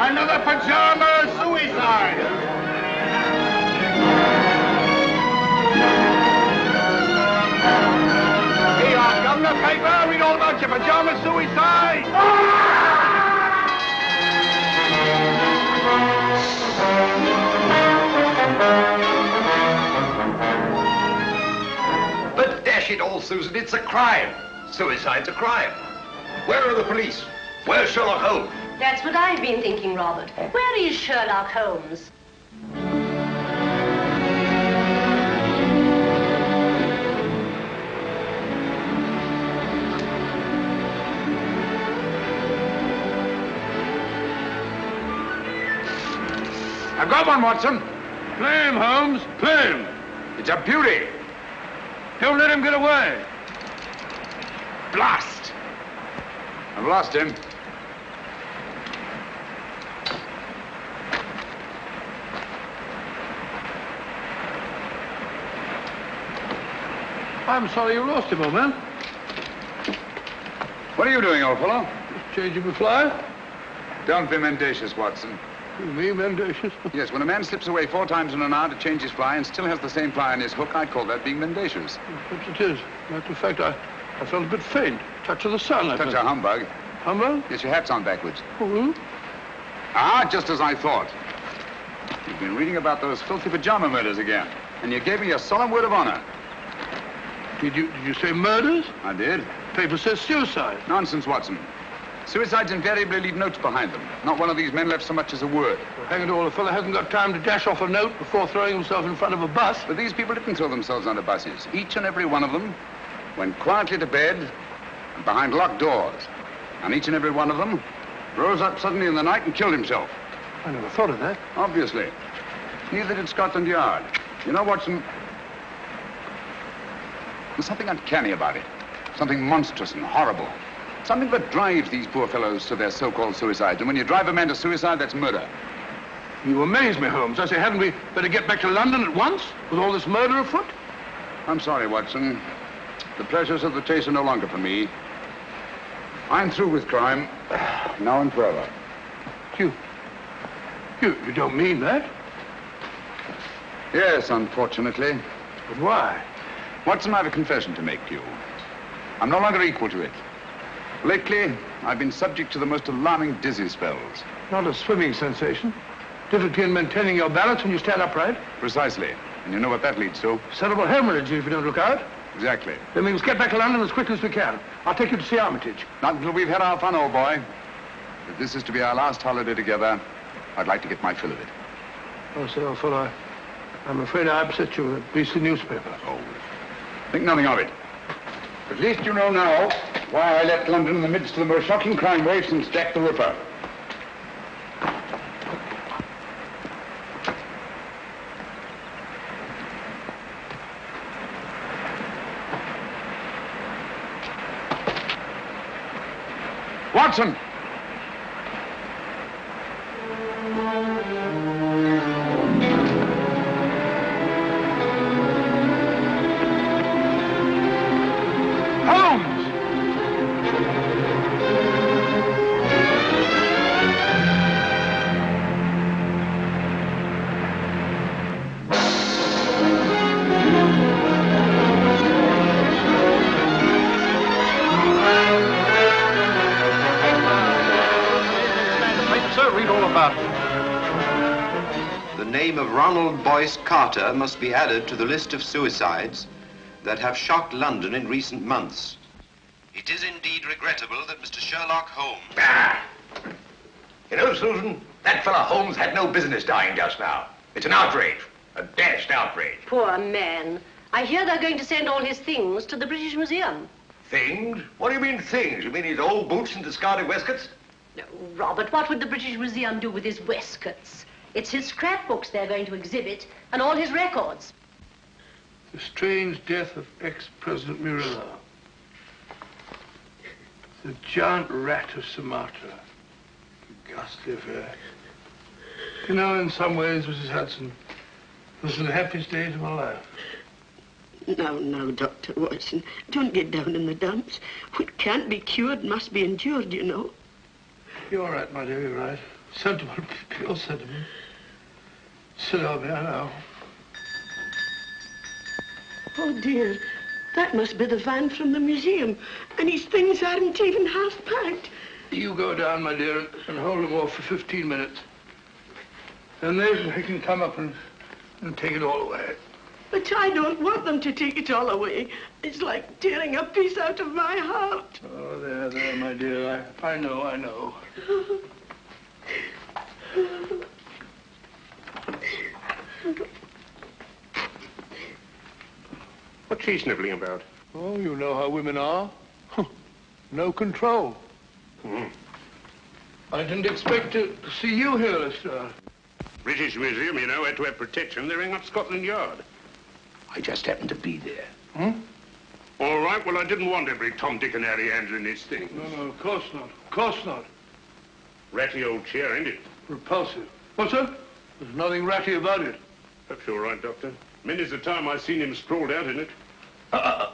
Another pajama suicide! Here, governor paper, read all about your pajama suicide! But dash it all, Susan, it's a crime. Suicide's a crime. Where are the police? Where's Sherlock Holmes? That's what I've been thinking, Robert. Where is Sherlock Holmes? I've got one, Watson. Play him, Holmes. Play him. It's a beauty. Don't let him get away. Blast! I've lost him. I'm sorry you lost him, old man. What are you doing, old fellow? Just changing my fly. Don't be mendacious, Watson. Me, mendacious? Yes, when a man slips away 4 times in an hour to change his fly and still has the same fly on his hook, I'd call that being mendacious. Perhaps it is. Matter of fact, I felt a bit faint. Touch of the sun, I Touch think. a humbug. Humbug? Yes, your hat's on backwards. Oh, Ah, just as I thought. You've been reading about those filthy pajama murders again, and you gave me a solemn word of honor. Did you say murders? I did. Paper says suicide. Nonsense, Watson. Suicides invariably leave notes behind them. Not one of these men left so much as a word. Well, hang it all, a fellow hasn't got time to dash off a note before throwing himself in front of a bus. But these people didn't throw themselves under buses. Each and every one of them went quietly to bed and behind locked doors. And each and every one of them rose up suddenly in the night and killed himself. I never thought of that. Obviously. Neither did Scotland Yard. You know, Watson, there's something uncanny about it. Something monstrous and horrible. Something that drives these poor fellows to their so-called suicides. And when you drive a man to suicide, that's murder. You amaze me, Holmes. I say, hadn't we better get back to London at once with all this murder afoot? I'm sorry, Watson. The pleasures of the chase are no longer for me. I'm through with crime, now and forever. You don't mean that? Yes, unfortunately. But why? Watson, I have a confession to make to you. I'm no longer equal to it. Lately, I've been subject to the most alarming dizzy spells. Not a swimming sensation. Difficulty in maintaining your balance when you stand upright. Precisely. And you know what that leads to? Cerebral hemorrhage if you don't look out. Exactly. Then we must get back to London as quickly as we can. I'll take you to see Armitage. Not until we've had our fun, old boy. If this is to be our last holiday together, I'd like to get my fill of it. Oh, sir, old fellow, I'm afraid I upset you with a beastly newspaper. Oh, think nothing of it. At least you know now why I left London in the midst of the most shocking crime wave since Jack the Ripper. Watson! Carter must be added to the list of suicides that have shocked London in recent months. It is indeed regrettable that Mr. Sherlock Holmes... Ah! You know, Susan, that fellow Holmes had no business dying just now. It's an outrage, a dashed outrage. Poor man. I hear they're going to send all his things to the British Museum. Things? What do you mean things? You mean his old boots and discarded waistcoats? No, Robert, what would the British Museum do with his waistcoats? It's his scrapbooks they're going to exhibit, and all his records. The strange death of ex-President Murillo. The giant rat of Sumatra. The ghastly affair. You know, in some ways, Mrs. Hudson, this was the happiest days of my life. No, Dr. Watson. Don't get down in the dumps. What can't be cured must be endured, you know. You're right, my dear, you're right. Sentiment, pure sentiment. Sit down there now. Oh, dear. That must be the van from the museum. And his things aren't even half packed. You go down, my dear, and hold them off for 15 minutes. And they can come up and take it all away. But I don't want them to take it all away. It's like tearing a piece out of my heart. Oh, there, my dear. I know. What's she sniveling about? Oh, you know how women are. No control. I didn't expect to see you here, Lestrade. British Museum, you know, had to have protection. They're ringing up Scotland Yard. I just happened to be there. All right, well, I didn't want every Tom, Dick, and Harry handling this thing. No, of course not. Of course not. Ratty old chair, ain't it? Repulsive. What's that? There's nothing ratty about it. Perhaps you're right, Doctor. Many's the time I've seen him sprawled out in it. Oh.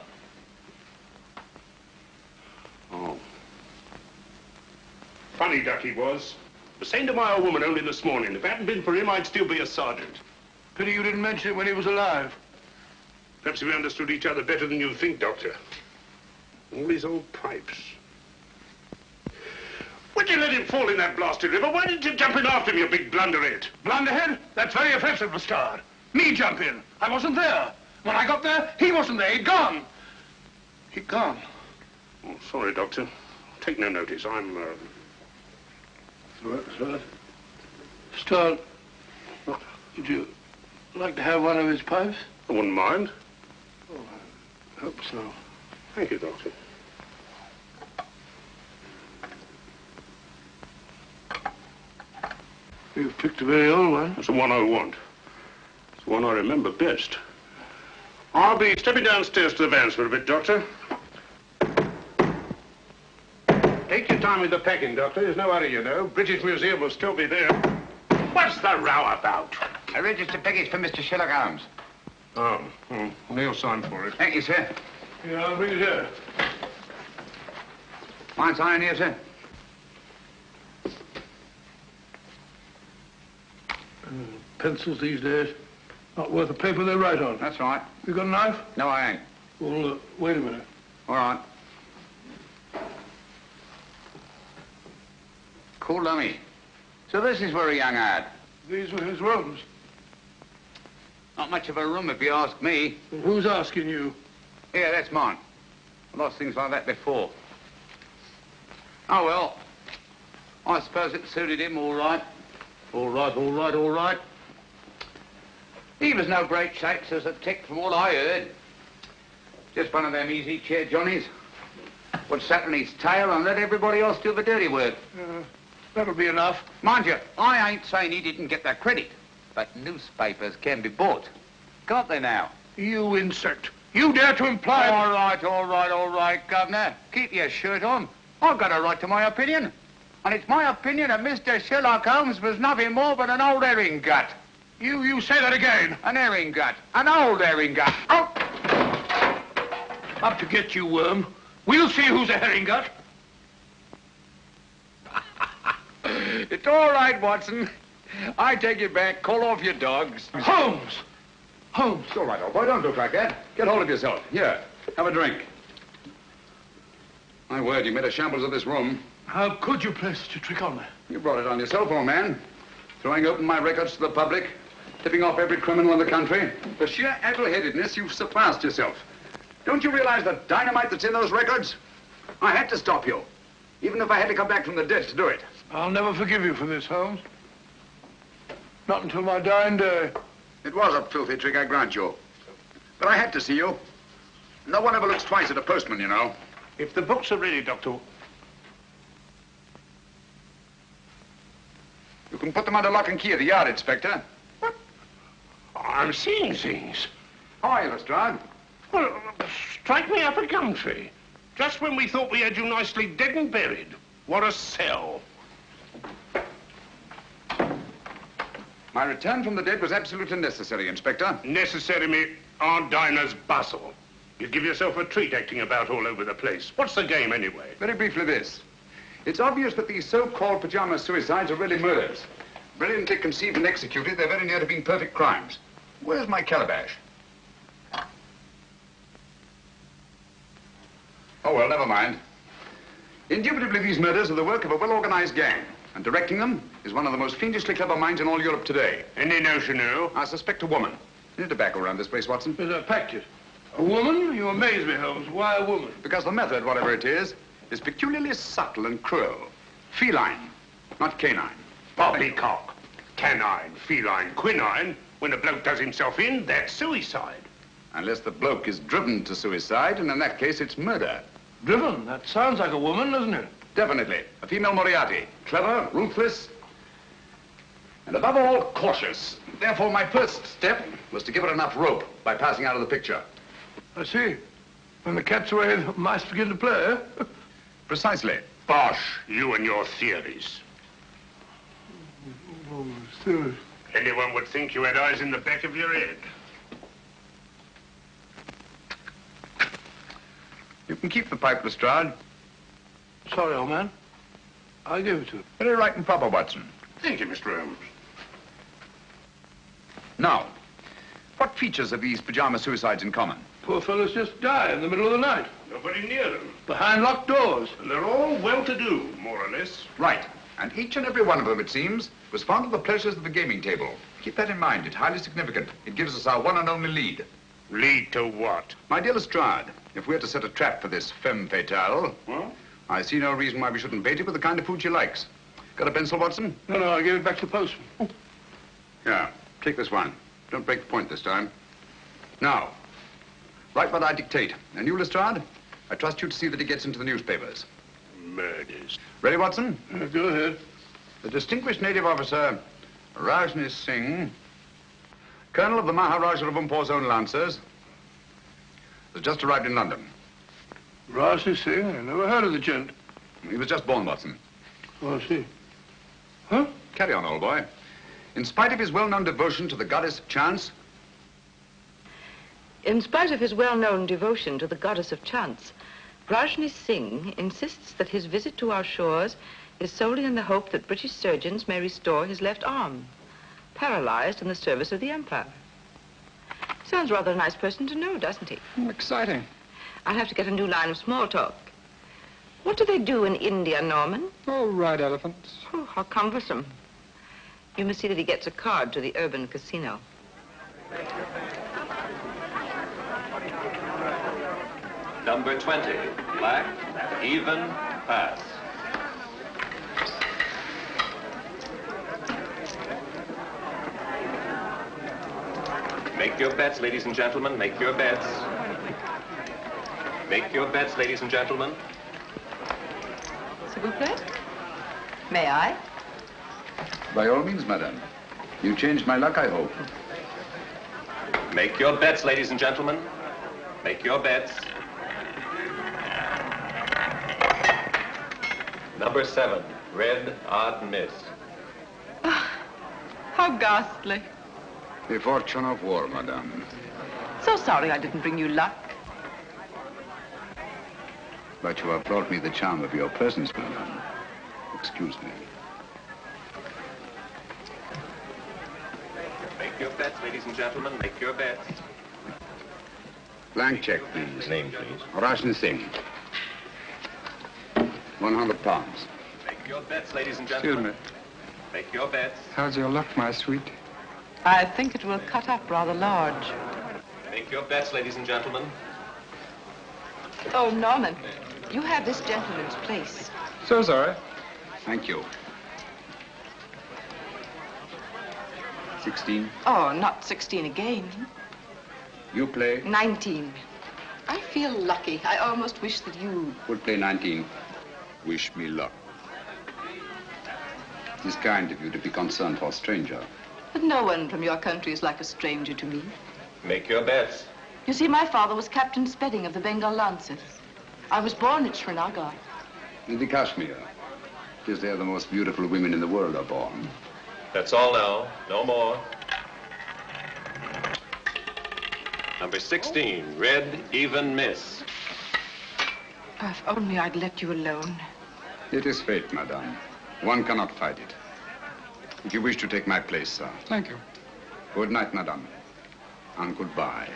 Funny duck he was. Was saying to my old woman only this morning, if it hadn't been for him, I'd still be a sergeant. Pity you didn't mention it when he was alive. Perhaps we understood each other better than you think, Doctor. All these old pipes. Why'd you let him fall in that blasted river? Why didn't you jump in after him, you big blunderhead? Blunderhead? That's very offensive, Lestrade. Me jump in. I wasn't there. When I got there, he wasn't there. He'd gone. He'd gone. Oh, sorry, Doctor. Take no notice. I'm, Lestrade. Lestrade, would you like to have one of his pipes? I wouldn't mind. Oh, I hope so. Thank you, Doctor. You've picked a very old one. That's the one I want. It's the one I remember best. I'll be stepping downstairs to the vans for a bit, Doctor. Take your time with the packing, Doctor. There's no hurry, you know. British Museum will still be there. What's the row about? A registered package for Mr. Sherlock Holmes. Oh, Neil signed for it. Thank you, sir. Yeah, I'll bring it here. Fine sign here, sir. Pencils these days, not worth the paper they write on. That's right. You got a knife? No, I ain't. Well, wait a minute. All right. Cool dummy. So this is where a young ad. These were his rooms. Not much of a room, if you ask me. Well, who's asking you? Yeah, that's mine. I've lost things like that before. Oh, well. I suppose it suited him all right. All right. He was no great shakes as a tick from what I heard. Just one of them easy chair Johnnies. Would sat on his tail and let everybody else do the dirty work. That'll be enough. Mind you, I ain't saying he didn't get that credit. But newspapers can be bought. Can't they now? You insect. You dare to imply... All right, Governor. Keep your shirt on. I've got a right to my opinion. And it's my opinion that Mr. Sherlock Holmes was nothing more but an old herring gut. You say that again. An herring gut. An old herring gut. Oh! Up to get you, worm. We'll see who's a herring gut. It's all right, Watson. I take it back. Call off your dogs. Holmes! Holmes! It's all right, old boy. Don't look like that. Get hold of yourself. Here, have a drink. My word, you made a shambles of this room. How could you play such a trick on me? You brought it on yourself, old man. Throwing open my records to the public, tipping off every criminal in the country. For sheer addle-headedness, you've surpassed yourself. Don't you realize the dynamite that's in those records? I had to stop you, even if I had to come back from the dead to do it. I'll never forgive you for this, Holmes. Not until my dying day. It was a filthy trick, I grant you. But I had to see you. No one ever looks twice at a postman, you know. If the books are ready, Doctor... You can put them under lock and key at the yard, Inspector. What? I'm seeing things. How are you, Lestrade? Well, strike me up a gum tree. Just when we thought we had you nicely dead and buried. What a sell. My return from the dead was absolutely necessary, Inspector. Necessary me Aunt Dinah's bustle. You give yourself a treat acting about all over the place. What's the game, anyway? Very briefly this. It's obvious that these so-called pajama suicides are really murders. Brilliantly conceived and executed, they're very near to being perfect crimes. Where's my calabash? Oh, well, never mind. Indubitably, these murders are the work of a well-organized gang, and directing them is one of the most fiendishly clever minds in all Europe today. Any notion who? I suspect a woman. Any tobacco around this place, Watson? There's a packet. A woman? You amaze me, Holmes. Why a woman? Because the method, whatever it is peculiarly subtle and cruel. Feline, not canine. Poppycock. Canine, feline, quinine. When a bloke does himself in, that's suicide. Unless the bloke is driven to suicide, and in that case, it's murder. Driven? That sounds like a woman, doesn't it? Definitely. A female Moriarty. Clever, ruthless, and above all, cautious. Therefore, my first step was to give her enough rope by passing out of the picture. I see. When the cat's away, the mice begin to play, eh? Precisely. Bosh, you and your theories. Oh, serious. Anyone would think you had eyes in the back of your head. You can keep the pipe, Lestrade. Sorry, old man. I'll give it to you. Very right and proper, Watson. Thank you, Mr. Holmes. Now, what features have these pajama suicides in common? Poor fellows just die in the middle of the night. Nobody near them. Behind locked doors. And they're all well-to-do, more or less. Right. And each and every one of them, it seems, was fond of the pleasures of the gaming table. Keep that in mind. It's highly significant. It gives us our one and only lead. Lead to what? My dear Lestrade, if we're to set a trap for this femme fatale, Well? I see no reason why we shouldn't bait it with the kind of food she likes. Got a pencil, Watson? No, I'll give it back to the postman. Yeah, take this one. Don't break the point this time. Now, write what I dictate. And you, Lestrade, I trust you to see that it gets into the newspapers. Murders. Ready, Watson? Go ahead. The distinguished native officer, Rajni Singh, colonel of the Maharaja of Umpur's own Lancers, has just arrived in London. Rajni Singh? I never heard of the gent. He was just born, Watson. Oh, I see. Huh? Carry on, old boy. In spite of his well-known devotion to the goddess of chance... In spite of his well-known devotion to the goddess of chance, Rajni Singh insists that his visit to our shores is solely in the hope that British surgeons may restore his left arm, paralyzed in the service of the Empire. Sounds rather a nice person to know, doesn't he? Exciting. I'll have to get a new line of small talk. What do they do in India, Norman? Oh, ride elephants. Oh, how cumbersome. You must see that he gets a card to the urban casino. Number 20, black, even, pass. Make your bets, ladies and gentlemen, make your bets. Make your bets, ladies and gentlemen. S'il vous plaît? May I? By all means, madame. You changed my luck, I hope. Make your bets, ladies and gentlemen. Make your bets. Number 7, red, odd miss. Oh, how ghastly. The fortune of war, madame. So sorry I didn't bring you luck. But you have brought me the charm of your presence, madame. Excuse me. Make your bets, ladies and gentlemen. Make your bets. Blank check, please. Name, please. Rajni Singh. 100 pounds. Make your bets, ladies and gentlemen. Excuse me. Make your bets. How's your luck, my sweet? I think it will cut up rather large. Make your bets, ladies and gentlemen. Oh, Norman, you have this gentleman's place. So sorry. Thank you. 16. Oh, not 16 again. You play? 19. I feel lucky. I almost wish that you... Would play 19. Wish me luck. It is kind of you to be concerned for a stranger. But no one from your country is like a stranger to me. Make your bets. You see, my father was Captain Spedding of the Bengal Lancers. I was born at Srinagar. In the Kashmir. It is there the most beautiful women in the world are born. That's all now. No more. Number 16, red, even miss. If only I'd let you alone. It is fate, madame. One cannot fight it. If you wish to take my place, sir. Thank you. Good night, madame. And goodbye.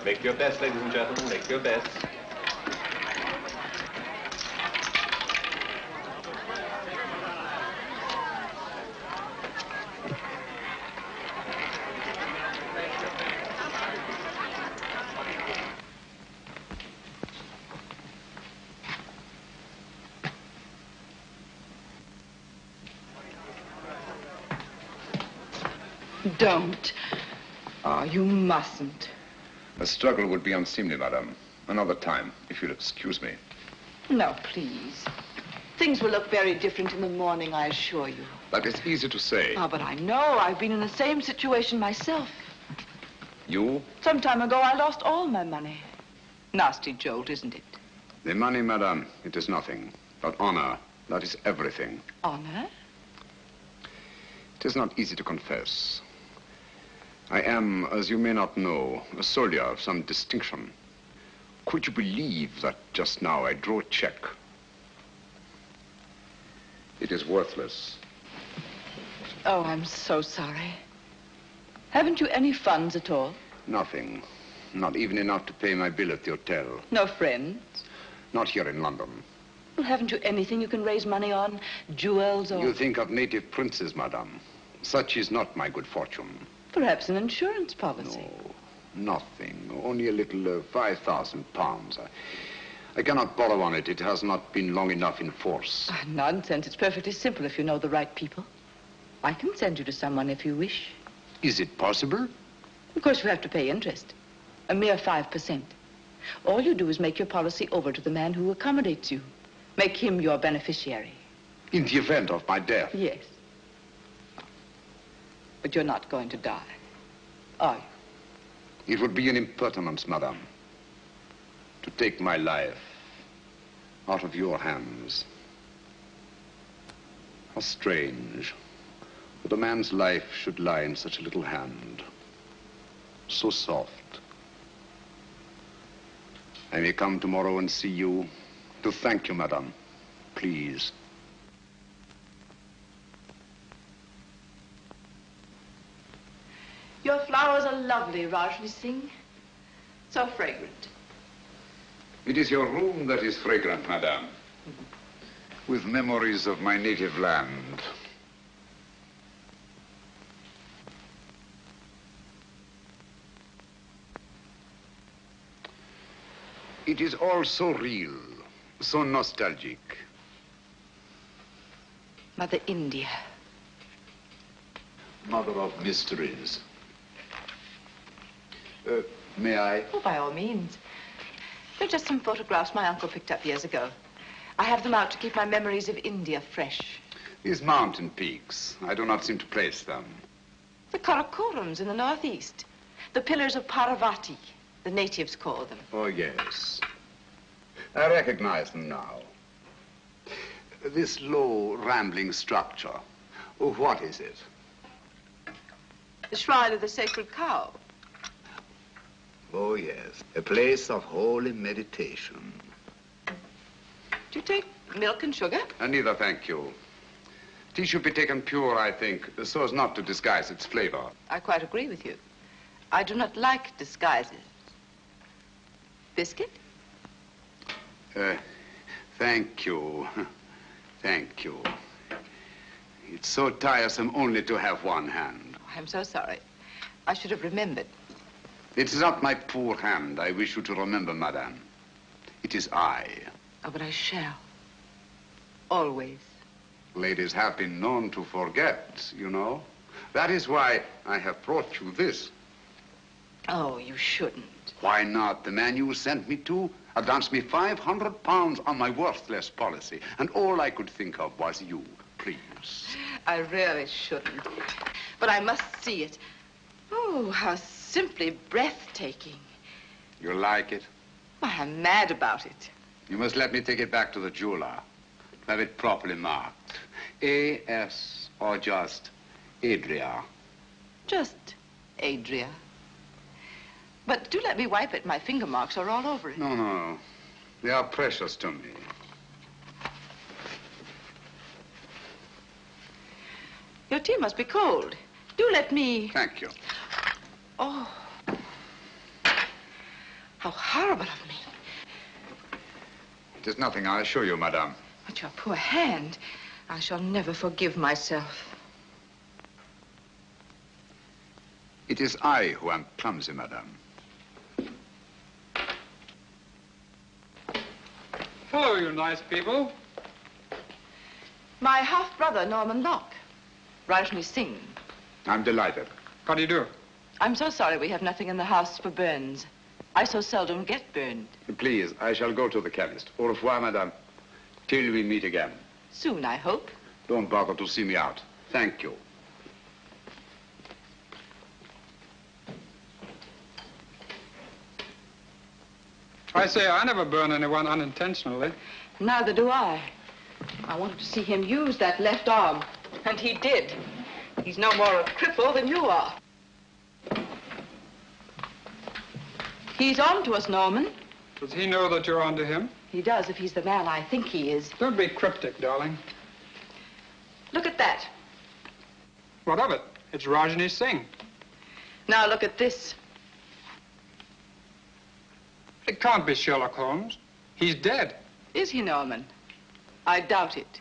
Make your best, ladies and gentlemen. Make your best. Don't. Oh, you mustn't. A struggle would be unseemly, madame. Another time, if you'll excuse me. No, please. Things will look very different in the morning, I assure you. That is easy to say. Oh, but I know. I've been in the same situation myself. You? Some time ago, I lost all my money. Nasty jolt, isn't it? The money, madame, it is nothing. But honor, that is everything. Honor? It is not easy to confess. I am, as you may not know, a soldier of some distinction. Could you believe that just now I drew a check? It is worthless. Oh, I'm so sorry. Haven't you any funds at all? Nothing. Not even enough to pay my bill at the hotel. No friends? Not here in London. Well, haven't you anything you can raise money on? Jewels or... You think of native princes, madame. Such is not my good fortune. Perhaps an insurance policy. No, nothing. Only a little 5,000 pounds. I cannot borrow on it. It has not been long enough in force. Nonsense. It's perfectly simple if you know the right people. I can send you to someone if you wish. Is it possible? Of course, you have to pay interest. A mere 5%. All you do is make your policy over to the man who accommodates you. Make him your beneficiary. In the event of my death? Yes. But you're not going to die, are you? It would be an impertinence, madame, to take my life out of your hands. How strange that a man's life should lie in such a little hand. So soft. I may come tomorrow and see you to thank you, madame. Please. Your flowers are lovely, Rajni Singh. So fragrant. It is your room that is fragrant, madame. With memories of my native land. It is all so real, so nostalgic. Mother India. Mother of mysteries. May I? Oh, by all means. They're just some photographs my uncle picked up years ago. I have them out to keep my memories of India fresh. These mountain peaks, I do not seem to place them. The Karakorams in the northeast. The pillars of Parvati, the natives call them. Oh, yes. I recognize them now. This low, rambling structure, what is it? The shrine of the sacred cow. Oh, yes. A place of holy meditation. Do you take milk and sugar? Neither, thank you. Tea should be taken pure, I think, so as not to disguise its flavor. I quite agree with you. I do not like disguises. Biscuit? Thank you. Thank you. It's so tiresome only to have one hand. Oh, I'm so sorry. I should have remembered. It is not my poor hand I wish you to remember, madame. It is I. Oh, but I shall. Always. Ladies have been known to forget, you know. That is why I have brought you this. Oh, you shouldn't. Why not? The man you sent me to advanced me 500 pounds on my worthless policy, and all I could think of was you. Please. I really shouldn't. But I must see it. Oh, how simply breathtaking. You like it? Why, I'm mad about it. You must let me take it back to the jeweler. Have it properly marked. A.S. or just Adria. Just Adria. But do let me wipe it. My finger marks are all over it. No. They are precious to me. Your tea must be cold. Do let me... Thank you. Oh. How horrible of me. It is nothing, I assure you, madame. But your poor hand. I shall never forgive myself. It is I who am clumsy, madame. Hello, you nice people. My half-brother, Norman Locke. Rajni Singh. I'm delighted. How do you do? I'm so sorry we have nothing in the house for burns. I so seldom get burned. Please, I shall go to the chemist. Au revoir, madame. Till we meet again. Soon, I hope. Don't bother to see me out. Thank you. I say, I never burn anyone unintentionally. Neither do I. I wanted to see him use that left arm, and he did. He's no more a cripple than you are. He's on to us, Norman. Does he know that you're on to him? He does, if he's the man I think he is. Don't be cryptic, darling. Look at that. What of it? It's Rajni Singh. Now look at this. It can't be Sherlock Holmes. He's dead. Is he, Norman? I doubt it.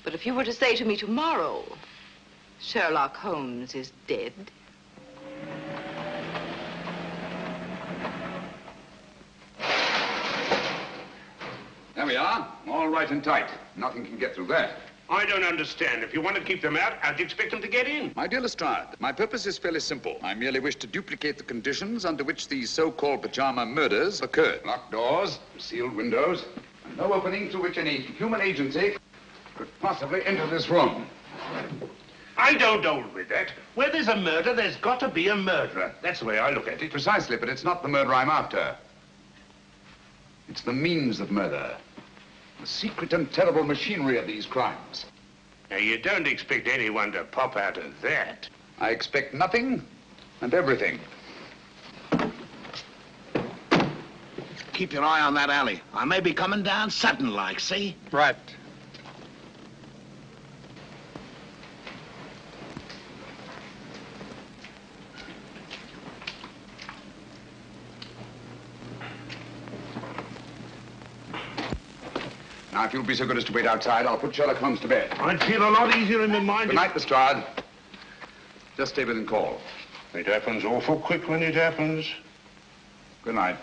But if you were to say to me tomorrow, Sherlock Holmes is dead. There we are. All right and tight. Nothing can get through there. I don't understand. If you want to keep them out, how'd you expect them to get in? My dear Lestrade, my purpose is fairly simple. I merely wish to duplicate the conditions under which these so-called pajama murders occurred. Locked doors, sealed windows, and no opening through which any human agency could possibly enter this room. I don't hold with that. Where there's a murder, there's got to be a murderer. That's the way I look at it. Precisely, but it's not the murder I'm after. It's the means of murder. The secret and terrible machinery of these crimes. Now, you don't expect anyone to pop out of that. I expect nothing and everything. Keep your eye on that alley. I may be coming down sudden-like, see? Right. Now, if you'll be so good as to wait outside, I'll put Sherlock Holmes to bed. I'd feel a lot easier in my mind. Good night, Lestrade. Just stay within call. It happens awful quick when it happens. Good night.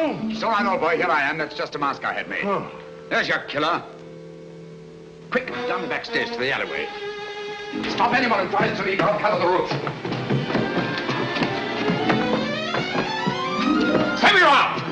Holmes! It's all right, old boy. Here I am. That's just a mask I had made. Oh. There's your killer. Quick, down the back stairs to the alleyway. Stop anyone who tries to leave. I'll cover the roof. Stay where you are!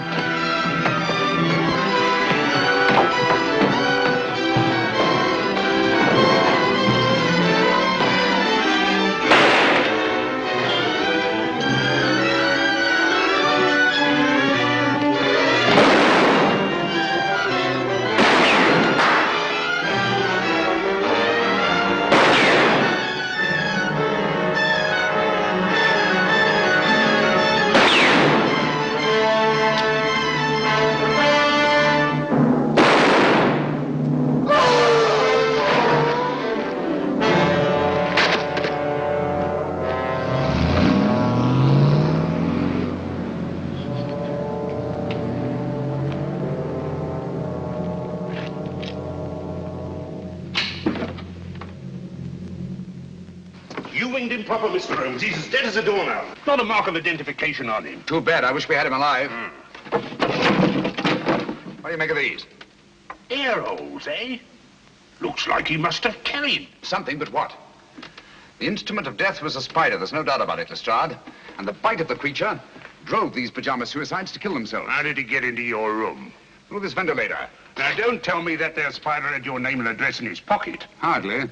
Improper, Mr. Holmes. He's as dead as a doornail. Not a mark of identification on him. Too bad. I wish we had him alive. What do you make of these? Air holes, eh? Looks like he must have carried something, but what? The instrument of death was a spider. There's no doubt about it, Lestrade. And the bite of the creature drove these pajama suicides to kill themselves. How did he get into your room? Through this ventilator. Now, don't tell me that there spider had your name and address in his pocket. Hardly.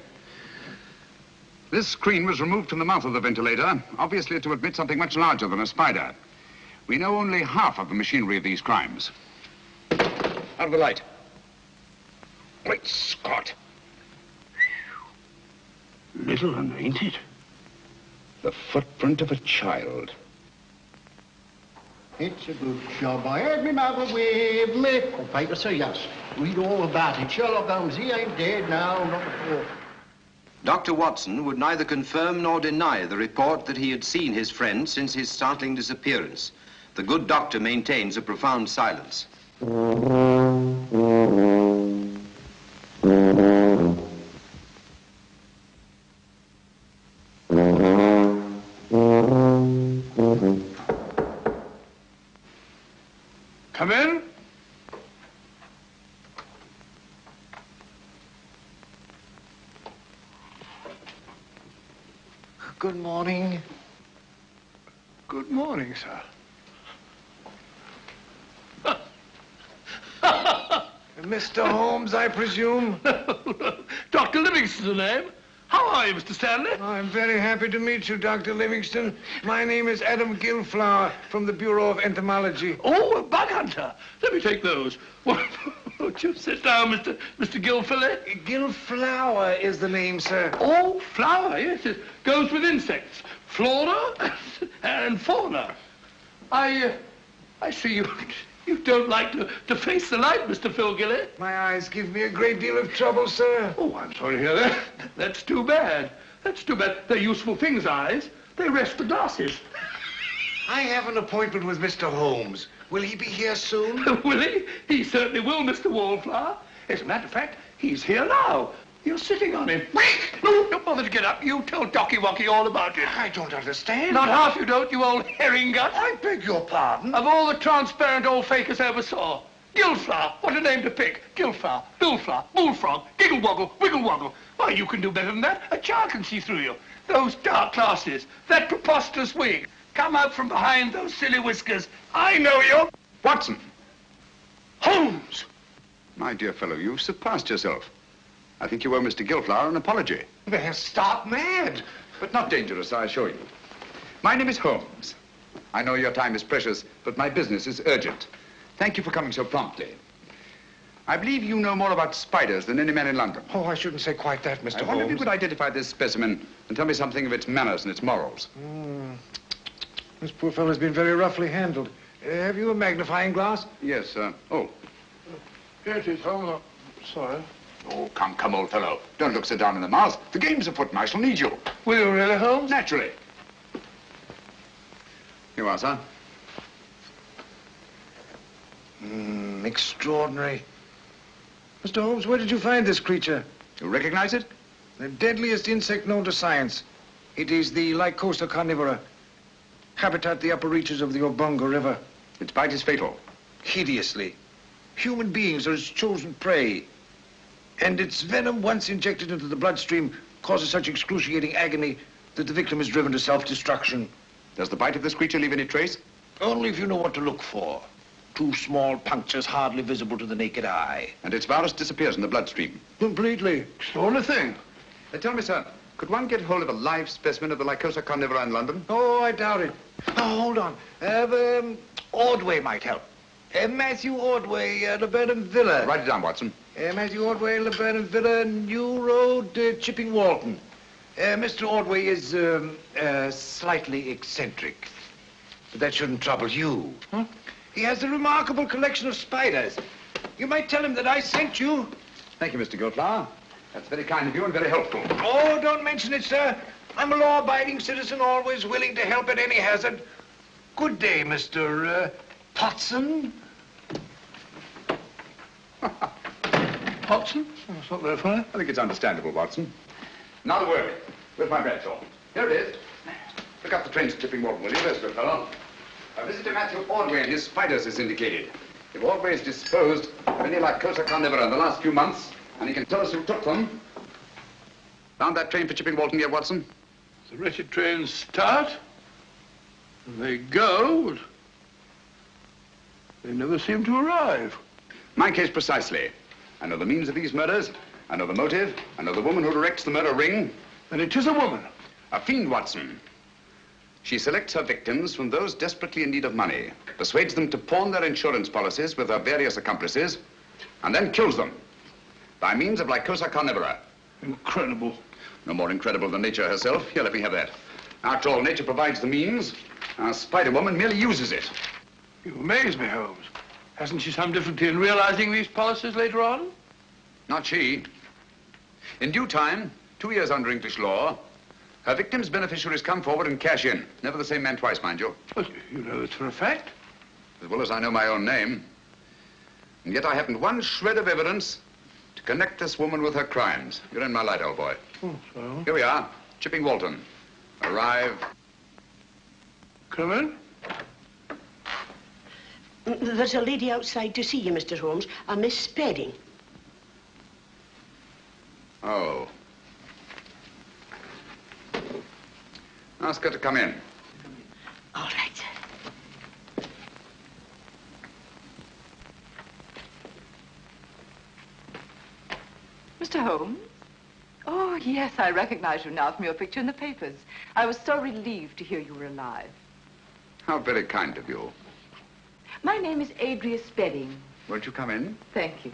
This screen was removed from the mouth of the ventilator, obviously to admit something much larger than a spider. We know only half of the machinery of these crimes. Out of the light. Great Scott. Little un, ain't it? The footprint of a child. It's a good job. I had me mother with me. Oh, paper, say yes. Read all about it. Sherlock Holmes, he ain't dead now, not before. Dr. Watson would neither confirm nor deny the report that he had seen his friend since his startling disappearance. The good doctor maintains a profound silence. Come in. Good morning. Good morning, sir. Mr. Holmes, I presume? Dr. Livingston's the name. How are you, Mr. Stanley? I'm very happy to meet you, Dr. Livingston. My name is Adam Gilflower from the Bureau of Entomology. Oh, a bug hunter. Let me take those. Won't you sit down, Mr. Gilfillet? Gilflower is the name, sir. Oh, flower, yes. It goes with insects. Flora and fauna. I see you don't like to face the light, Mr. Philgilly. My eyes give me a great deal of trouble, sir. Oh, I'm sorry to hear that. That's too bad. That's too bad. They're useful things, eyes. They rest the glasses. I have an appointment with Mr. Holmes. Will he be here soon? Will he? He certainly will, Mr. Wallflower. As a matter of fact, he's here now. You're sitting on him. No, don't bother to get up. You tell Docky Wocky all about it. I don't understand. Not half you don't, you old herring gut. I beg your pardon. Of all the transparent old fakers I ever saw. Gilflower, what a name to pick. Gilflower, Billflower, Bullfrog, Giggle Woggle, Wiggle Woggle. Why, you can do better than that. A child can see through you. Those dark glasses, that preposterous wig. Come out from behind those silly whiskers. I know you. Watson. Holmes. My dear fellow, you've surpassed yourself. I think you owe Mr. Gilflower an apology. They're stark mad. But not dangerous, I assure you. My name is Holmes. I know your time is precious, but my business is urgent. Thank you for coming so promptly. I believe you know more about spiders than any man in London. Oh, I shouldn't say quite that, Mr. Holmes. I wonder if you could identify this specimen and tell me something of its manners and its morals. This poor fellow's been very roughly handled. Have you a magnifying glass? Yes, oh. Here it is, Holmes. Sorry. Oh, come, old fellow. Don't look so down in the mouth. The game's afoot and I shall need you. Will you really, Holmes? Naturally. Here you are, sir. Extraordinary. Mr. Holmes, where did you find this creature? You recognize it? The deadliest insect known to science. It is the Lycosa carnivora. Habitat the upper reaches of the Obonga River. Its bite is fatal. hideously. Human beings are its chosen prey. And its venom, once injected into the bloodstream, causes such excruciating agony that the victim is driven to self-destruction. Does the bite of this creature leave any trace? Only if you know what to look for. 2 small punctures hardly visible to the naked eye. And its virus disappears in the bloodstream? Completely. It's the only thing. Tell me, sir, could one get hold of a live specimen of the Lycosa carnivora in London? Oh, I doubt it. Oh, hold on. Ordway might help. Matthew Ordway, Laburnum Villa. Write it down, Watson. Matthew Ordway, Laburnum Villa, New Road, Chipping Walton. Mr. Ordway is slightly eccentric. But that shouldn't trouble you. Huh? He has a remarkable collection of spiders. You might tell him that I sent you. Thank you, Mr. Goldflower. That's very kind of you and very helpful. Oh, don't mention it, sir. I'm a law-abiding citizen, always willing to help at any hazard. Good day, Mr. Potson. Watson? That's not very funny. I think it's understandable, Watson. Now the work. Where's my Bradshaw? Here it is. Look up the trains to Chipping Walton, will you? There's good fellow. Visitor Matthew Ordway and his spiders is indicated. If Ordway has disposed of any Lycosa carnivora in the last few months, and he can tell us who took them. Found that train for Chipping Walton yet, Watson? The wretched trains start, and they go, but they never seem to arrive. My case precisely. I know the means of these murders. I know the motive. I know the woman who directs the murder ring. And it is a woman. A fiend, Watson. She selects her victims from those desperately in need of money, persuades them to pawn their insurance policies with her various accomplices, and then kills them by means of Lycosa carnivora. Incredible. No more incredible than nature herself. Here, let me have that. After all, nature provides the means. Our Spider-Woman merely uses it. You amaze me, Holmes. Hasn't she some difficulty in realizing these policies later on? Not she. In due time, 2 years under English law, her victim's beneficiaries come forward and cash in. Never the same man twice, mind you. Well, you know this for a fact. As well as I know my own name. And yet I haven't one shred of evidence to connect this woman with her crimes. You're in my light, old boy. Oh, so? Here we are, Chipping Walton. Arrive. Come in. There's a lady outside to see you, Mr. Holmes, a Miss Spedding. Oh. Ask her to come in. All right, sir. Mr. Holmes? Oh, yes, I recognize you now from your picture in the papers. I was so relieved to hear you were alive. How very kind of you. My name is Adria Spedding. Won't you come in? Thank you.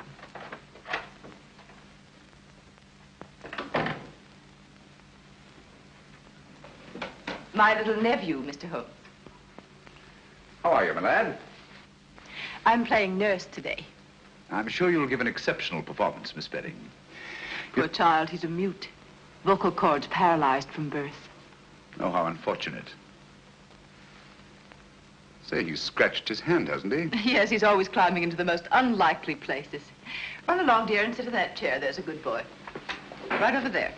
My little nephew, Mr. Holmes. How are you, my lad? I'm playing nurse today. I'm sure you'll give an exceptional performance, Miss Spedding. Poor child, he's a mute. Vocal cords paralyzed from birth. Oh, how unfortunate. Say, he's scratched his hand, hasn't he? Yes, he's always climbing into the most unlikely places. Run along, dear, and sit in that chair. There's a good boy. Right over there.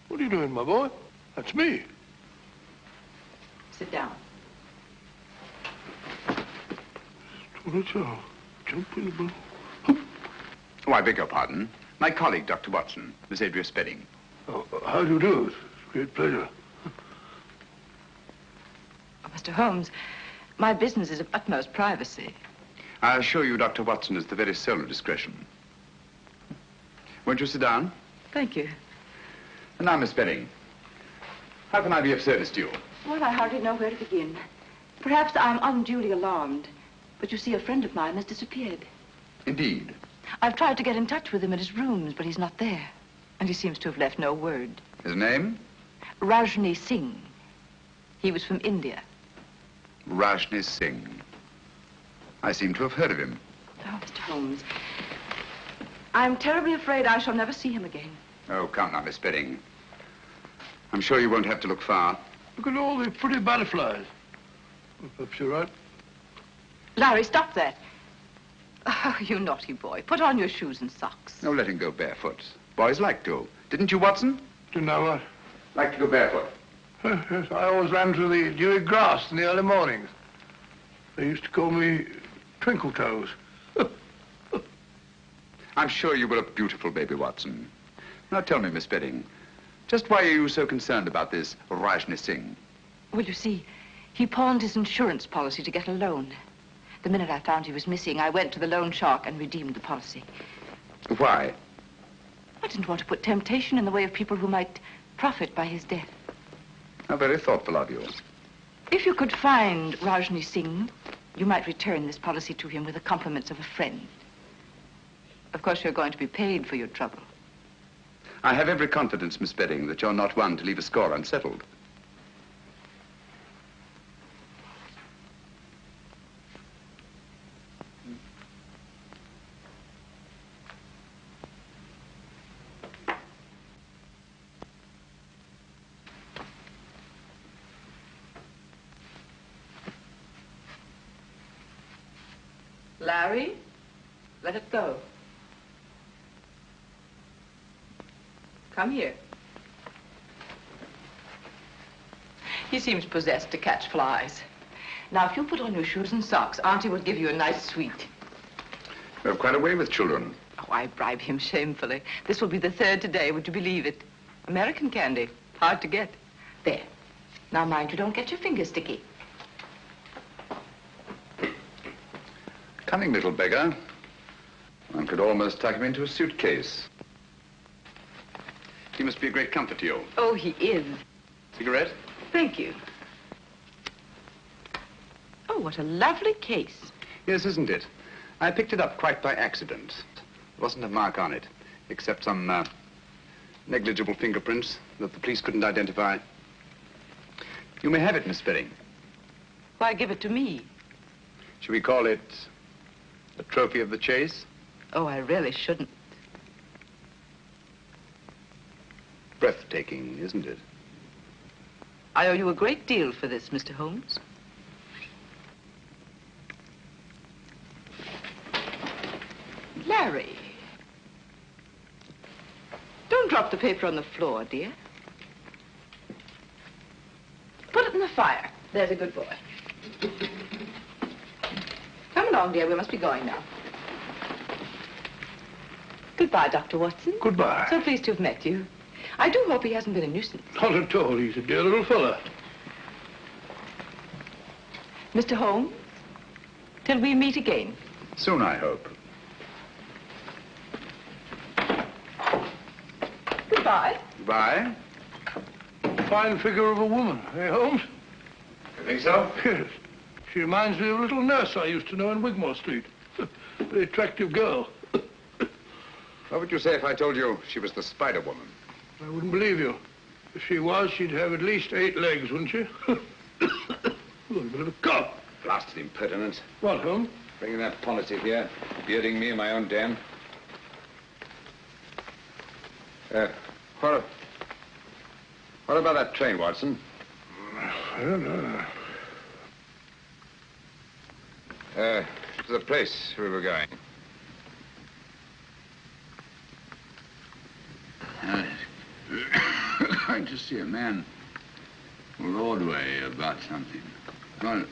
What are you doing, my boy? That's me. Sit down. Jump in the boat. Oh, I beg your pardon. My colleague, Dr. Watson, Miss Adria Spedding. Oh, how do you do? It's a great pleasure. Oh, Mr. Holmes, my business is of utmost privacy. I assure you, Dr. Watson is the very soul of discretion. Won't you sit down? Thank you. And now, Miss Spedding, how can I be of service to you? Well, I hardly know where to begin. Perhaps I'm unduly alarmed, but you see, a friend of mine has disappeared. Indeed. I've tried to get in touch with him at his rooms, but he's not there. And he seems to have left no word. His name? Rajni Singh. He was from India. Rajni Singh. I seem to have heard of him. Oh, Mr. Holmes, I'm terribly afraid I shall never see him again. Oh, come now, Miss Spedding. I'm sure you won't have to look far. Look at all the pretty butterflies. Perhaps you're right. Larry, stop that. Oh, you naughty boy. Put on your shoes and socks. No, let him go barefoot. Boys like to. Didn't you, Watson? Didn't I what? Like to go barefoot. Yes, I always ran through the dewy grass in the early mornings. They used to call me Twinkle Toes. I'm sure you were a beautiful baby, Watson. Now tell me, Miss Bedding, just why are you so concerned about this Rajni Singh? Well, you see, he pawned his insurance policy to get a loan. The minute I found he was missing, I went to the loan shark and redeemed the policy. Why? I didn't want to put temptation in the way of people who might profit by his death. How very thoughtful of you. If you could find Rajni Singh, you might return this policy to him with the compliments of a friend. Of course, you're going to be paid for your trouble. I have every confidence, Miss Bedding, that you're not one to leave a score unsettled. Larry, let it go. Come here. He seems possessed to catch flies. Now, if you put on your shoes and socks, Auntie will give you a nice sweet. You have quite a way with children. Oh, I bribe him shamefully. This will be the third today, would you believe it? American candy, hard to get. There. Now, mind you don't get your fingers sticky. Cunning little beggar. One could almost tuck him into a suitcase. He must be a great comfort to you. Oh, he is. Cigarette? Thank you. Oh, what a lovely case. Yes, isn't it? I picked it up quite by accident. There wasn't a mark on it, except some negligible fingerprints that the police couldn't identify. You may have it, Miss Bedding. Why give it to me? Should we call it a trophy of the chase? Oh, I really shouldn't. Breathtaking, isn't it? I owe you a great deal for this, Mr. Holmes. Larry. Don't drop the paper on the floor, dear. Put it in the fire. There's a good boy. Come along, dear. We must be going now. Goodbye, Dr. Watson. Goodbye. So pleased to have met you. I do hope he hasn't been a nuisance. Not at all. He's a dear little fella. Mr. Holmes, till we meet again. Soon, I hope. Goodbye. Goodbye. Fine figure of a woman, eh, Holmes? You think so? Yes. She reminds me of a little nurse I used to know in Wigmore Street. Very attractive girl. What would you say if I told you she was the Spider Woman? I wouldn't believe you. If she was, she'd have at least 8 legs, wouldn't she? Oh, a bit of a cough. Blasted impertinence. What, Holmes? Bringing that policy here, bearding me in my own den. What about that train, Watson? I don't know. To the place we were going. Going to see a man Broadway about something. Oh.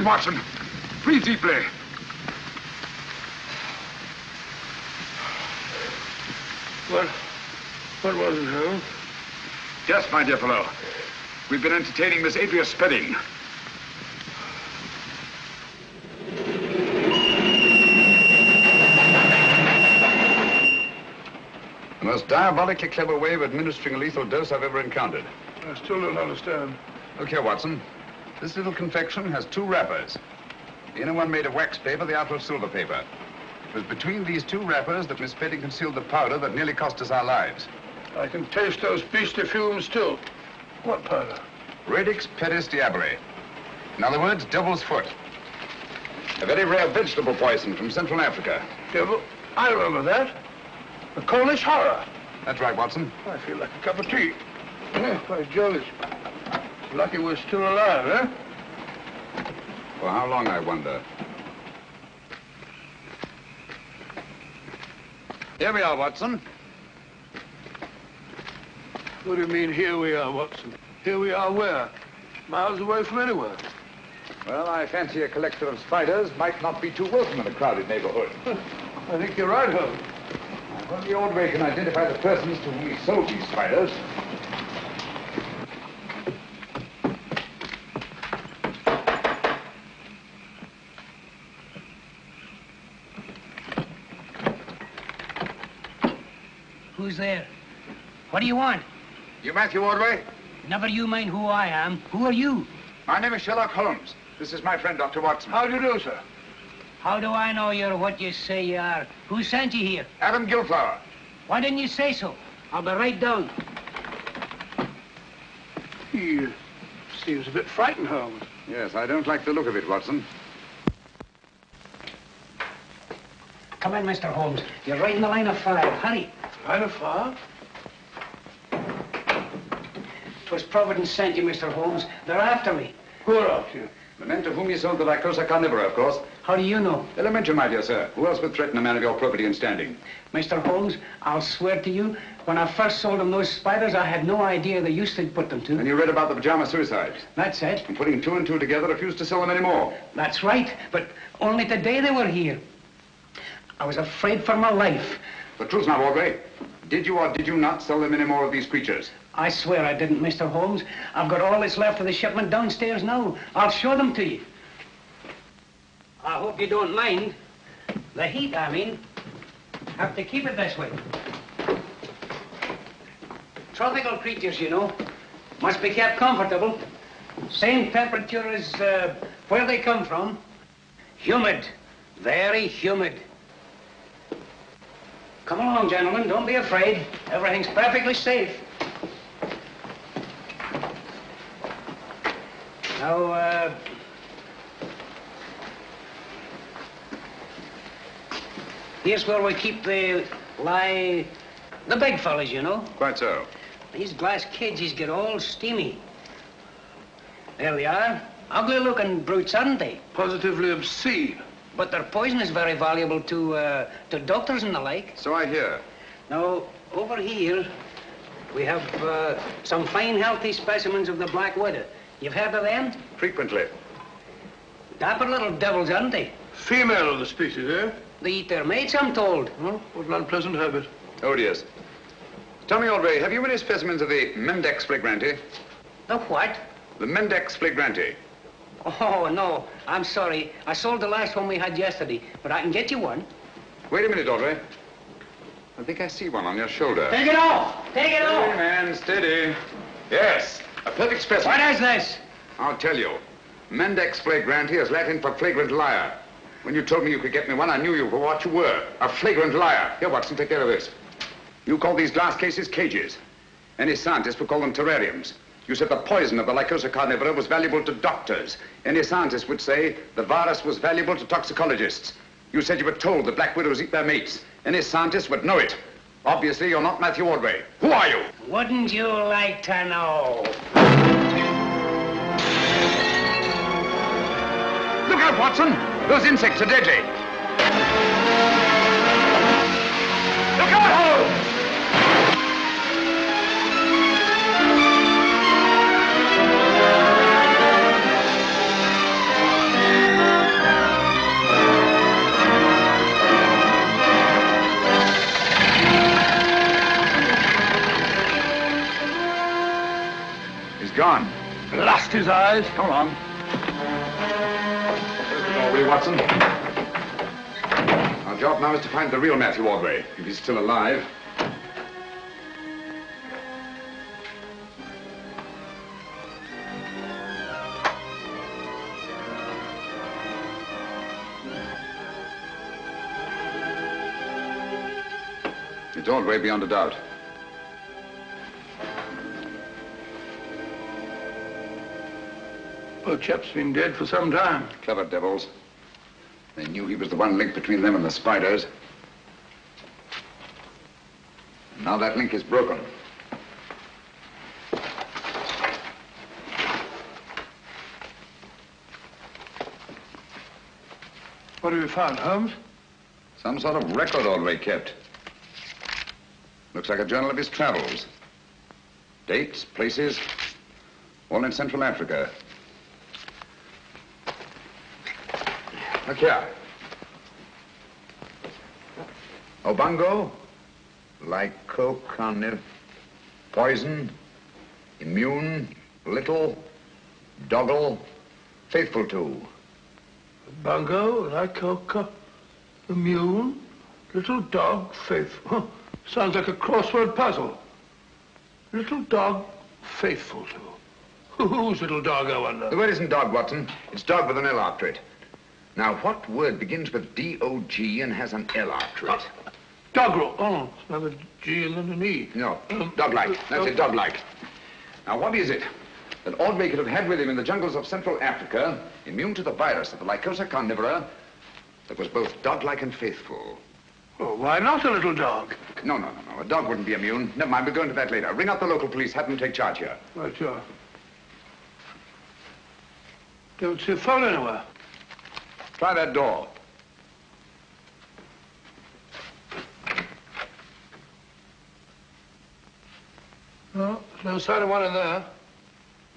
Breathe, Watson. Breathe deeply. What was it, Holmes? Yes, my dear fellow. We've been entertaining Miss Adria Spedding. The most diabolically clever way of administering a lethal dose I've ever encountered. I still don't understand. Look here, Watson. This little confection has 2 wrappers. The inner one made of wax paper, the outer of silver paper. It was between these 2 wrappers that Miss Spedding concealed the powder that nearly cost us our lives. I can taste those beastly fumes still. What powder? Radix pedis diaboli. In other words, devil's foot. A very rare vegetable poison from Central Africa. Devil? I remember that. The Cornish horror. That's right, Watson. I feel like a cup of tea. By Jove, it's lucky we're still alive, eh? For how long, I wonder? Here we are, Watson. What do you mean, here we are, Watson? Here we are where? Miles away from anywhere. Well, I fancy a collector of spiders might not be too welcome in a crowded neighborhood. I think you're right, Holmes. If only Ordway can identify the persons to whom he sold these spiders. Who's there? What do you want? You Matthew Ordway? Never you mind who I am. Who are you? My name is Sherlock Holmes. This is my friend, Dr. Watson. How do you do, sir? How do I know you're what you say you are? Who sent you here? Adam Gilflower. Why didn't you say so? I'll be right down. He seems a bit frightened, Holmes. Yes, I don't like the look of it, Watson. Come in, Mr. Holmes. You're right in the line of fire. Hurry. Line of fire? 'Twas Providence sent you, Mr. Holmes. They're after me. Who are after you? The men to whom you sold the Lycosa carnivora, of course. How do you know? Elementary, my dear sir. Who else would threaten a man of your probity and standing? Mr. Holmes, I'll swear to you, when I first sold them those spiders, I had no idea the use they'd put them to. And you read about the pajama suicides? That's it. And putting 2 and 2 together, refused to sell them anymore. That's right, but only today they were here. I was afraid for my life. The truth now, Ordway. Did you or did you not sell them any more of these creatures? I swear I didn't, Mr. Holmes. I've got all that's left of the shipment downstairs now. I'll show them to you. I hope you don't mind. The heat, I mean. Have to keep it this way. Tropical creatures, you know. Must be kept comfortable. Same temperature as where they come from. Humid. Very humid. Come along, gentlemen. Don't be afraid. Everything's perfectly safe. Now, here's where we keep the big fellas, you know. Quite so. These glass cages get all steamy. There they are. Ugly-looking brutes, aren't they? Positively obscene. But their poison is very valuable to doctors and the like. So I hear. Now, over here, we have some fine, healthy specimens of the black widow. You've heard of them? Frequently. Dapper little devils, aren't they? Female of the species, eh? They eat their mates, I'm told. Well, what an unpleasant habit. Odious. Tell me, Ordway, have you any specimens of the Mendex flagrante? The what? The Mendex flagrante. Oh, no. I'm sorry. I sold the last one we had yesterday, but I can get you one. Wait a minute, Ordway. I think I see one on your shoulder. Take it off! Take it off! Steady, man, steady. Yes, a perfect specimen. What is this? I'll tell you. Mendex flagrante is Latin for flagrant liar. When you told me you could get me one, I knew you for what you were, a flagrant liar. Here, Watson, take care of this. You call these glass cases cages. Any scientist would call them terrariums. You said the poison of the Lycosa carnivora was valuable to doctors. Any scientist would say the virus was valuable to toxicologists. You said you were told that black widows eat their mates. Any scientist would know it. Obviously, you're not Matthew Ordway. Who are you? Wouldn't you like to know? Look out, Watson! Those insects are deadly. Look out, Holmes! cast his eyes. Come on. Ordway, Watson. Our job now is to find the real Matthew Ordway, if he's still alive. It's Ordway beyond a doubt. Poor chap's been dead for some time. Clever devils. They knew he was the one link between them and the spiders. Now that link is broken. What have you found, Holmes? Some sort of record Ordway kept. Looks like a journal of his travels. Dates, places, all in Central Africa. Look here. Obango, lycocarniv, poison, immune, little, doggle, faithful to. Bungo, lycoca, immune, little dog, faithful. Sounds like a crossword puzzle. Little dog, faithful to. Whose little dog, I wonder? The word isn't dog, Watson. It's dog with an L after it. Now, what word begins with D-O-G and has an L after it? Doggerel. Oh, it's another G and then an E. No, dog-like. That's it, dog-like. Now, what is it that Ordway could have had with him in the jungles of Central Africa, immune to the virus of the Lycosa carnivora, that was both dog-like and faithful? Oh, why not a little dog? No. A dog wouldn't be immune. Never mind, we'll go into that later. Ring up the local police, have them take charge here. Right, sure. Don't see a phone anywhere. Try that door. No, there's no sign of one in there.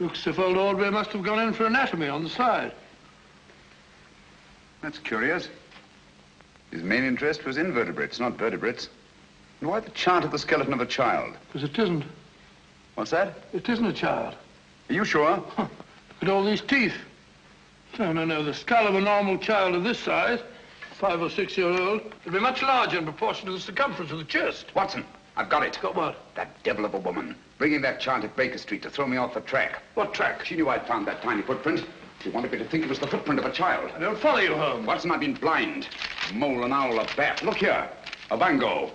Looks as if old Ordway must have gone in for anatomy on the side. That's curious. His main interest was invertebrates, not vertebrates. And why the chart of the skeleton of a child? Because it isn't. What's that? It isn't a child. Are you sure? Huh. Look at all these teeth. No. The skull of a normal child of this size, 5 or 6 year old, would be much larger in proportion to the circumference of the chest. Watson, I've got it. Got what? That devil of a woman. Bringing that chart at Baker Street to throw me off the track. What track? She knew I'd found that tiny footprint. She wanted me to think it was the footprint of a child. I don't follow you, Holmes. Watson, I've been blind. A mole, an owl, a bat. Look here. A bango.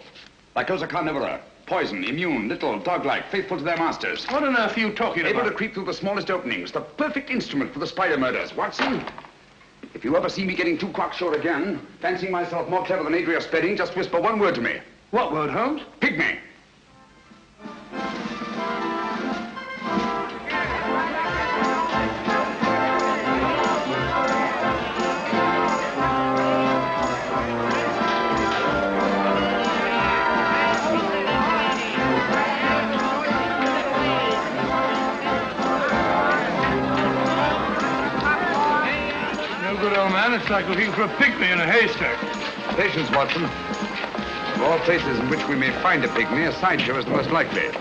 Lycosa carnivora. Poison, immune, little, dog-like, faithful to their masters. What on earth are you talking about? Able to creep through the smallest openings. The perfect instrument for the spider murders. Watson, if you ever see me getting too cocksure again, fancying myself more clever than Adria Spedding, just whisper one word to me. What word, Holmes? Pygmy. Good old man, it's like looking for a pygmy in a haystack. Patience, Watson. Of all places in which we may find a pygmy, a sideshow is the most likely.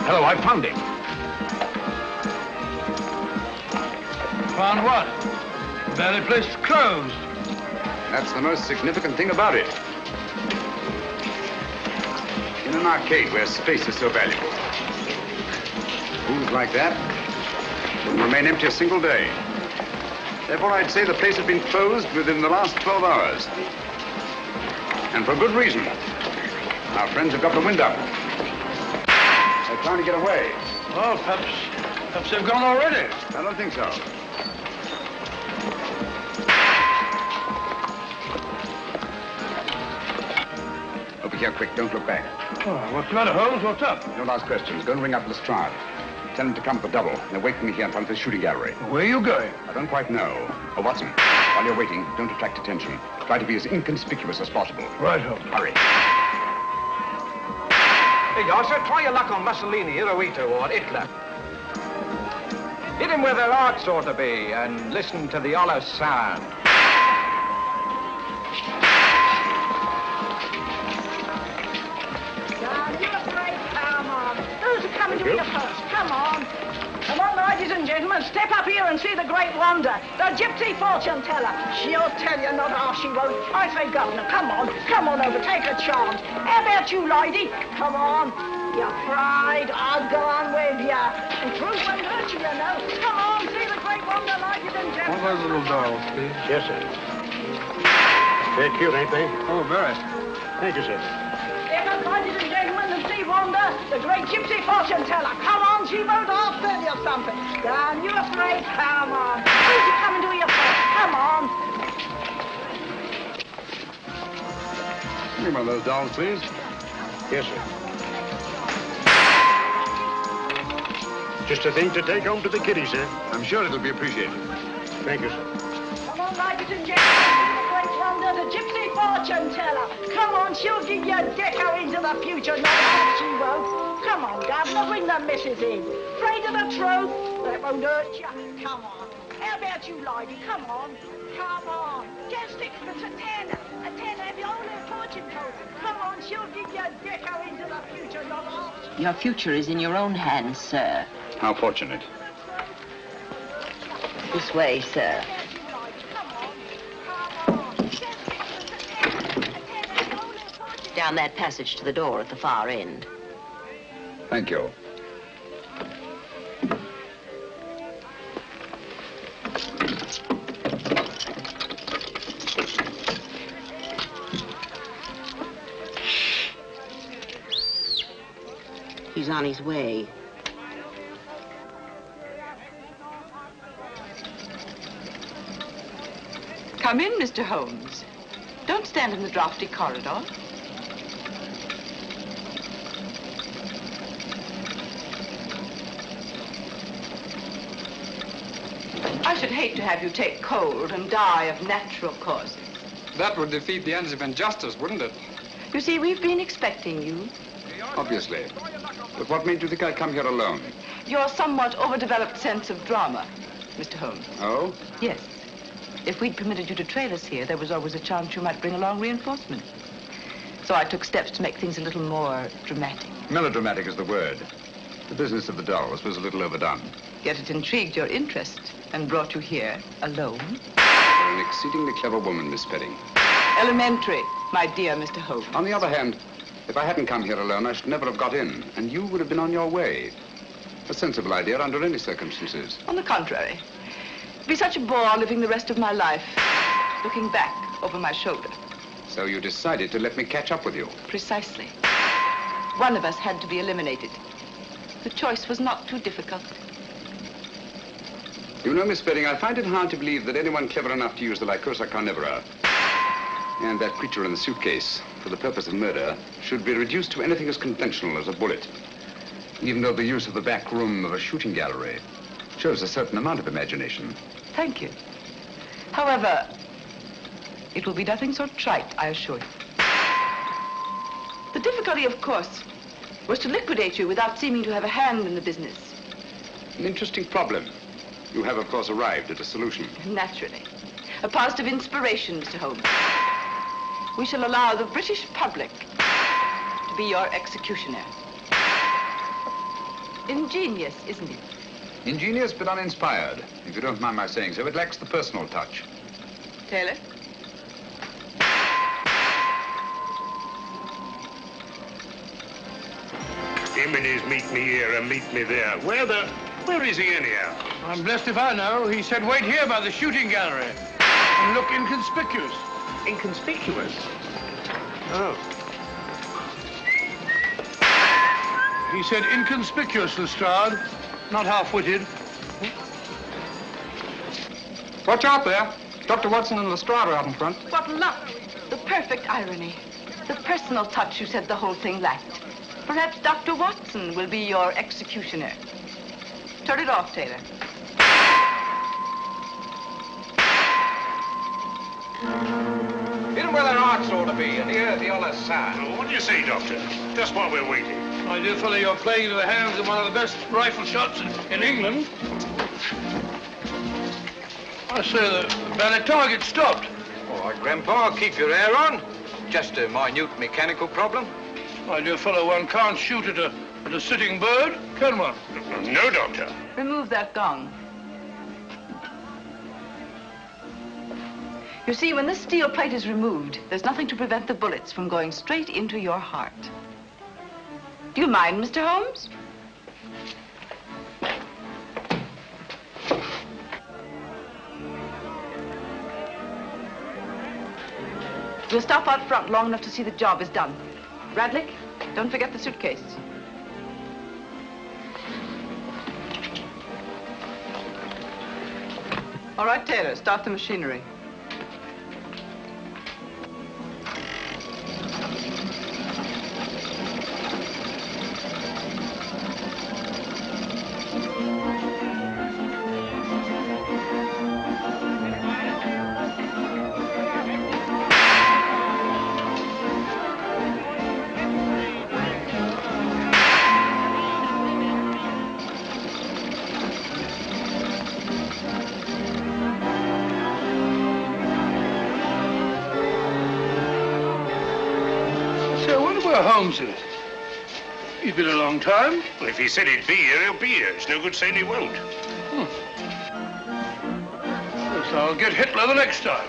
Hello, I found him. Found what? The very place is closed. That's the most significant thing about it. In an arcade where space is so valuable. Rooms like that wouldn't remain empty a single day. Therefore, I'd say the place has been closed within the last 12 hours. And for good reason. Our friends have got the wind up. They're trying to get away. Oh, perhaps they've gone already. I don't think so. Over here, quick. Don't look back. Oh, what's the matter, Holmes? What's up? Don't ask questions. Go and ring up Lestrade. Tell him to come for double. They're waiting me here in front of the shooting gallery. Where are you going? I don't quite know. Oh, Watson, while you're waiting, don't attract attention. Try to be as inconspicuous as possible. Right, Holmes. Hurry. Hey, Yosser, try your luck on Mussolini, Hirohito, or Hitler. Hit him where their hearts ought to be, and listen to the hollow sound. Come on. Who's coming here first? Come on. Come gentlemen, step up here and see the great wonder. The gypsy fortune teller. She'll tell you not half she won't. I say, Governor, come on over, take a chance. How about you, lady? Come on. You're afraid? I'll go on with you. And truth won't hurt you, you know. Come on, see the great wonder, ladies and gentlemen. One of those little dolls, please. Yes, sir. They're cute, ain't they? Oh, very. Thank you, sir. Step up, ladies and gentlemen, and see wonder, the great gypsy fortune teller. Come on, she won't half tell you something. Down, you afraid? Come on. Who's you coming to your first? Come on. Give me one of those dolls, please. Yes, sir. Just a thing to take home to the kiddies, sir. I'm sure it'll be appreciated. Thank you, sir. Come on, ladies and gentlemen, the great wonder, the gypsy fortune teller. Come on, she'll give you a deco into the future, not that she won't. Come on, Governor, bring the missus in. Afraid of the truth? That won't hurt you. Come on. How about you, lady? Come on. Come on. 10 sixpence, a tenner. A tenner, have you only a fortune told? Come on, she'll give you a deco into the future, not half. Your future is in your own hands, sir. How fortunate. This way, sir. Down that passage to the door at the far end. Thank you. He's on his way. Come in, Mr. Holmes. Don't stand in the drafty corridor. I should hate to have you take cold and die of natural causes. That would defeat the ends of injustice, wouldn't it? You see, we've been expecting you. Obviously. But what made you think I'd come here alone? Your somewhat overdeveloped sense of drama, Mr. Holmes. Oh? Yes. If we'd permitted you to trail us here, there was always a chance you might bring along reinforcements. So I took steps to make things a little more dramatic. Melodramatic is the word. The business of the dolls was a little overdone. Yet it intrigued your interest and brought you here alone. You're an exceedingly clever woman, Miss Spedding. Elementary, my dear Mr. Holmes. On the other hand, if I hadn't come here alone, I should never have got in, and you would have been on your way. A sensible idea under any circumstances. On the contrary. It'd be such a bore living the rest of my life, looking back over my shoulder. So you decided to let me catch up with you? Precisely. One of us had to be eliminated. The choice was not too difficult. You know, Miss Spedding, I find it hard to believe that anyone clever enough to use the Lycosa carnivora and that creature in the suitcase for the purpose of murder should be reduced to anything as conventional as a bullet, even though the use of the back room of a shooting gallery shows a certain amount of imagination. Thank you. However, it will be nothing so trite, I assure you. The difficulty, of course, was to liquidate you without seeming to have a hand in the business. An interesting problem. You have, of course, arrived at a solution. Naturally. A positive inspiration, Mr. Holmes. We shall allow the British public to be your executioner. Ingenious, isn't it? Ingenious but uninspired. If you don't mind my saying so, it lacks the personal touch. Taylor? Him and his meet me here and meet me there. Where is he anyhow? I'm blessed if I know. He said wait here by the shooting gallery and look inconspicuous. Inconspicuous? Oh. He said inconspicuous, Lestrade, not half-witted. Watch out there. Dr. Watson and Lestrade are out in front. What luck! The perfect irony. The personal touch you said the whole thing lacked. Perhaps Dr. Watson will be your executioner. Turn it off, Taylor. In where their hearts ought to be, and hear the other side. What do you say, Doctor? Just while we're waiting. My dear fellow, you're playing into the hands of one of the best rifle shots in England. I say the ballet target stopped. All right, Grandpa, keep your hair on. Just a minute mechanical problem. My dear fellow, one can't shoot at a sitting bird, can one? No, Doctor. Remove that gong. You see, when this steel plate is removed, there's nothing to prevent the bullets from going straight into your heart. Do you mind, Mr. Holmes? We'll stop out front long enough to see the job is done. Radlick, don't forget the suitcase. All right, Taylor, start the machinery. Holmes is. He's been a long time. Well, if he said he'd be here, he'll be here. It's no good saying he won't. Yes, I'll get Hitler the next time.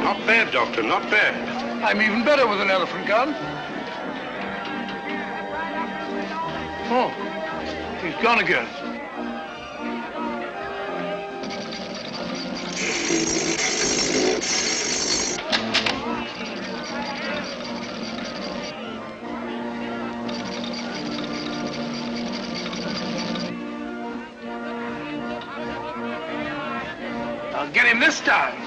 Not bad, Doctor, not bad. I'm even better with an elephant gun. Oh, he's gone again. I'll get him this time.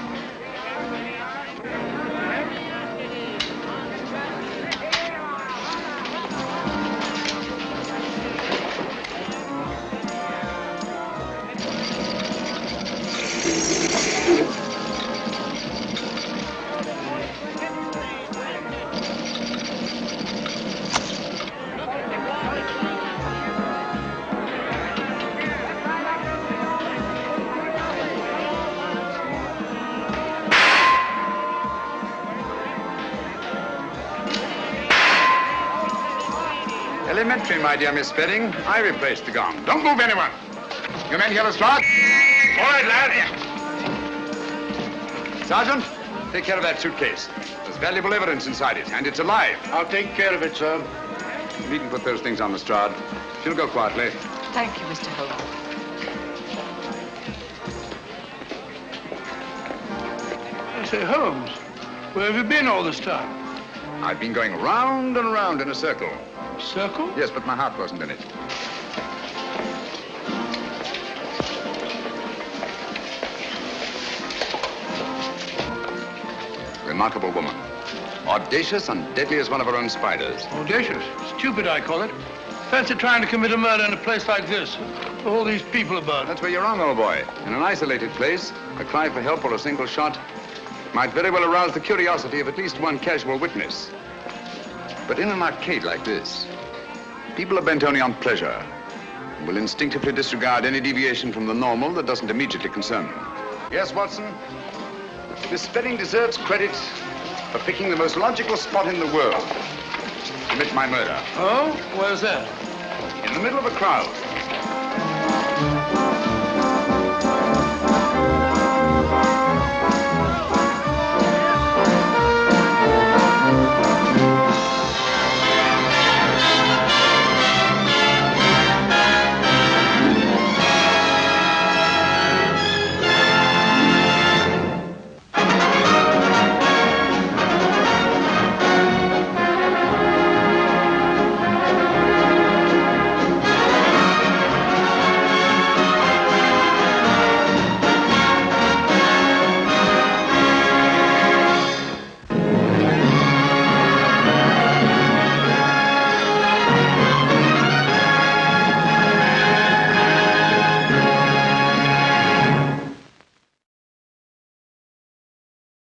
Elementary, my dear Miss Spedding. I replaced the gong. Don't move, anyone. You men hear the slot? All right, lad. Sergeant, take care of that suitcase. There's valuable evidence inside it, and it's alive. I'll take care of it, sir. You needn't put those things on Lestrade. She'll go quietly. Thank you, Mr. Holmes. I say, Holmes, where have you been all this time? I've been going round and round in a circle. Circle? Yes, but my heart wasn't in it. Remarkable woman. Audacious and deadly as one of her own spiders. Audacious? Stupid, I call it. Fancy trying to commit a murder in a place like this. All these people about. That's where you're wrong, old boy. In an isolated place, a cry for help or a single shot might very well arouse the curiosity of at least one casual witness. But in an arcade like this, people are bent only on pleasure and will instinctively disregard any deviation from the normal that doesn't immediately concern them. Yes, Watson? Miss Spedding deserves credit for picking the most logical spot in the world to commit my murder. Oh? Where's that? In the middle of a crowd.